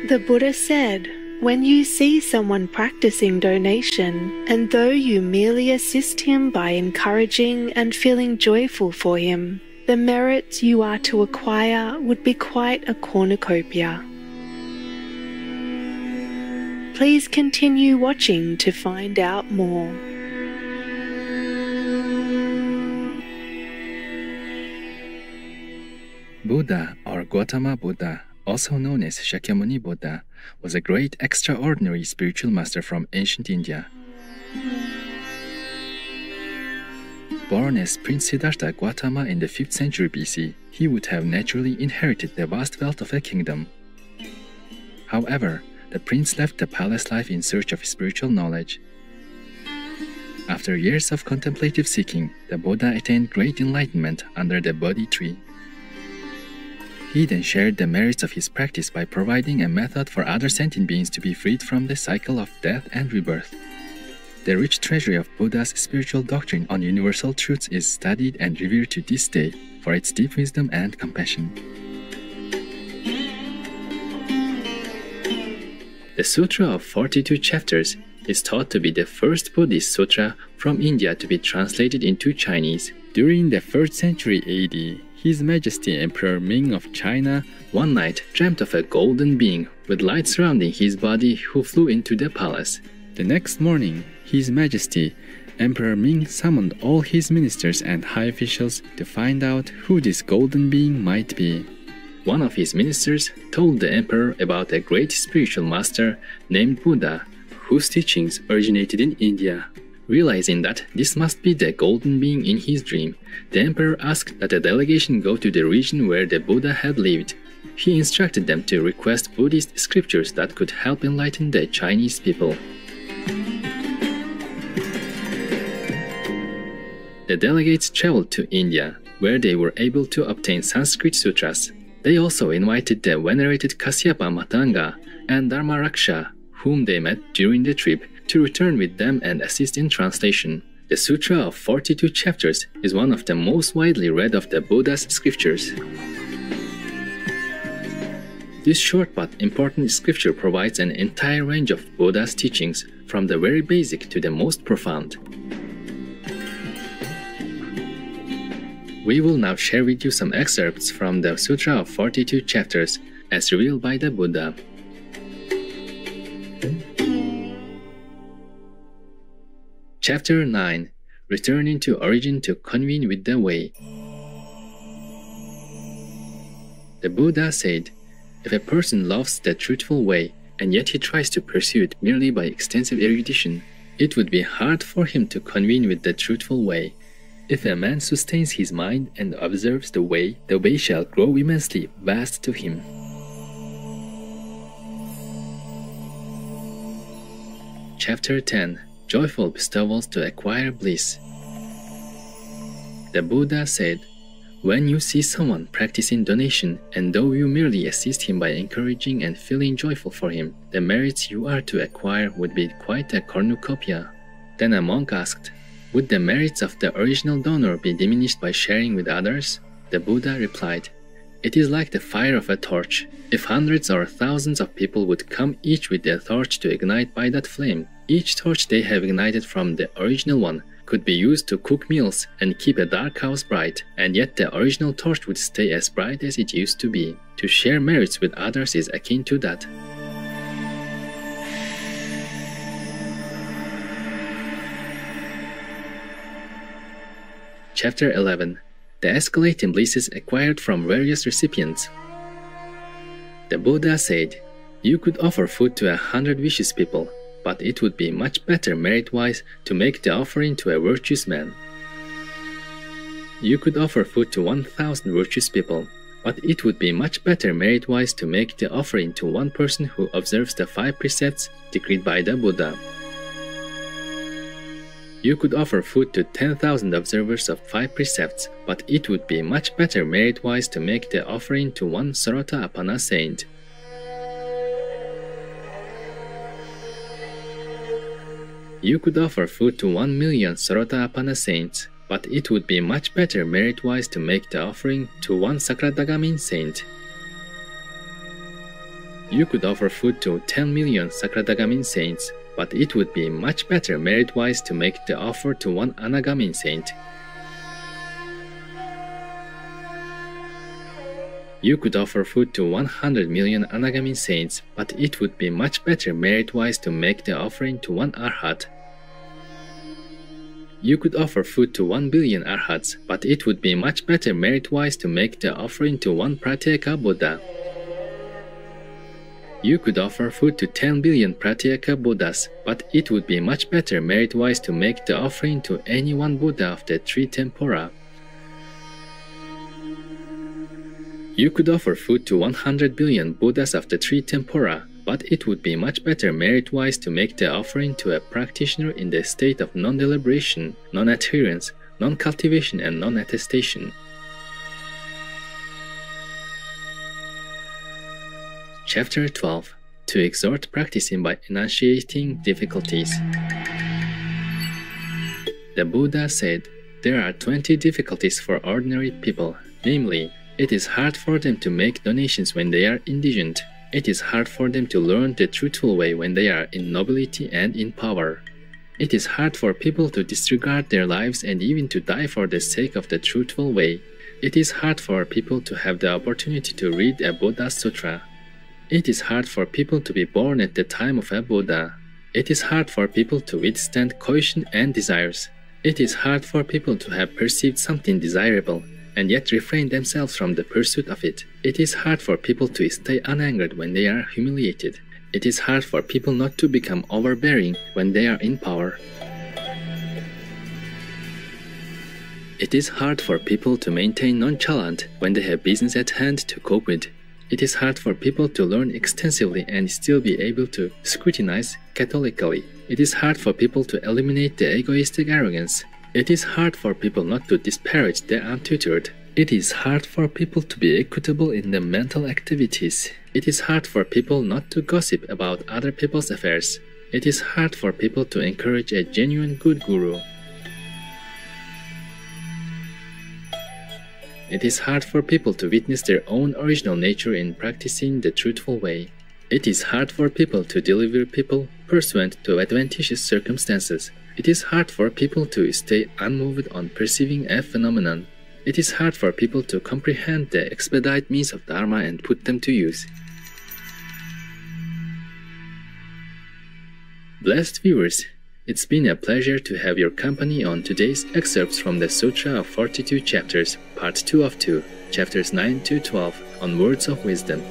The Buddha said, when you see someone practicing donation, and though you merely assist him by encouraging and feeling joyful for him, the merits you are to acquire would be quite a cornucopia. Please continue watching to find out more. Buddha, or Gautama Buddha, also known as Shakyamuni Buddha, was a great extraordinary spiritual master from ancient India. Born as Prince Siddhartha Gautama in the 5th century BC, he would have naturally inherited the vast wealth of a kingdom. However, the prince left the palace life in search of spiritual knowledge. After years of contemplative seeking, the Buddha attained great enlightenment under the Bodhi tree. He then shared the merits of his practice by providing a method for other sentient beings to be freed from the cycle of death and rebirth. The rich treasury of Buddha's spiritual doctrine on universal truths is studied and revered to this day for its deep wisdom and compassion. The Sutra of 42 chapters is thought to be the first Buddhist sutra from India to be translated into Chinese. During the 1st century AD, His Majesty Emperor Ming of China one night dreamt of a golden being with light surrounding his body who flew into the palace. The next morning, His Majesty Emperor Ming summoned all his ministers and high officials to find out who this golden being might be. One of his ministers told the emperor about a great spiritual master named Buddha, whose teachings originated in India. Realizing that this must be the golden being in his dream, the emperor asked that a delegation go to the region where the Buddha had lived. He instructed them to request Buddhist scriptures that could help enlighten the Chinese people. The delegates traveled to India, where they were able to obtain Sanskrit sutras. They also invited the venerated Kasyapa Matanga and Dharmaraksha, whom they met during the trip, to return with them and assist in translation. The Sutra of 42 chapters is one of the most widely read of the Buddha's scriptures. This short but important scripture provides an entire range of Buddha's teachings, from the very basic to the most profound. We will now share with you some excerpts from the Sutra of 42 chapters, as revealed by the Buddha. Chapter 9. Returning to Origin to Convene with the Way. The Buddha said, if a person loves the truthful way, and yet he tries to pursue it merely by extensive erudition, it would be hard for him to convene with the truthful way. If a man sustains his mind and observes the way shall grow immensely vast to him. Chapter 10. Joyful bestowals to acquire bliss. The Buddha said, when you see someone practicing donation, and though you merely assist him by encouraging and feeling joyful for him, the merits you are to acquire would be quite a cornucopia. Then a monk asked, would the merits of the original donor be diminished by sharing with others? The Buddha replied, it is like the fire of a torch. If hundreds or thousands of people would come each with their torch to ignite by that flame, each torch they have ignited from the original one could be used to cook meals and keep a dark house bright, and yet the original torch would stay as bright as it used to be. To share merits with others is akin to that. Chapter 11. The escalating blisses acquired from various recipients. The Buddha said, you could offer food to 100 vicious people, but it would be much better merit-wise to make the offering to a virtuous man. You could offer food to 1,000 virtuous people, but it would be much better merit-wise to make the offering to one person who observes the 5 precepts decreed by the Buddha. You could offer food to 10,000 observers of 5 precepts, but it would be much better merit-wise to make the offering to one Sotapanna saint. You could offer food to 1,000,000 Sotapanna saints, but it would be much better merit-wise to make the offering to one Sakradagamin saint. You could offer food to 10 million Sakradagamin saints, but it would be much better merit-wise to make the offer to one Anagamin saint. You could offer food to 100 million Anagamin saints, but it would be much better merit-wise to make the offering to one Arhat. You could offer food to 1 billion Arhats, but it would be much better merit-wise to make the offering to one Pratyeka Buddha. You could offer food to 10 billion Pratyeka Buddhas, but it would be much better merit-wise to make the offering to any one Buddha of the three tempora. You could offer food to 100 billion Buddhas of the three tempora, but it would be much better merit-wise to make the offering to a practitioner in the state of non-deliberation, non-adherence, non-cultivation and non-attestation. Chapter 12. To exhort practicing by enunciating difficulties. The Buddha said, there are 20 difficulties for ordinary people, namely, it is hard for them to make donations when they are indigent. It is hard for them to learn the truthful way when they are in nobility and in power. It is hard for people to disregard their lives and even to die for the sake of the truthful way. It is hard for people to have the opportunity to read a Buddha Sutra. It is hard for people to be born at the time of a Buddha. It is hard for people to withstand coercion and desires. It is hard for people to have perceived something desirable and yet refrain themselves from the pursuit of it. It is hard for people to stay unangered when they are humiliated. It is hard for people not to become overbearing when they are in power. It is hard for people to maintain nonchalant when they have business at hand to cope with. It is hard for people to learn extensively and still be able to scrutinize catholically. It is hard for people to eliminate the egoistic arrogance. It is hard for people not to disparage the untutored. It is hard for people to be equitable in their mental activities. It is hard for people not to gossip about other people's affairs. It is hard for people to encourage a genuine good guru. It is hard for people to witness their own original nature in practicing the truthful way. It is hard for people to deliver people pursuant to adventitious circumstances. It is hard for people to stay unmoved on perceiving a phenomenon. It is hard for people to comprehend the expedite means of Dharma and put them to use. Blessed viewers, it's been a pleasure to have your company on today's excerpts from the Sutra of 42 Chapters, Part 2 of 2, Chapters 9 to 12, on Words of Wisdom.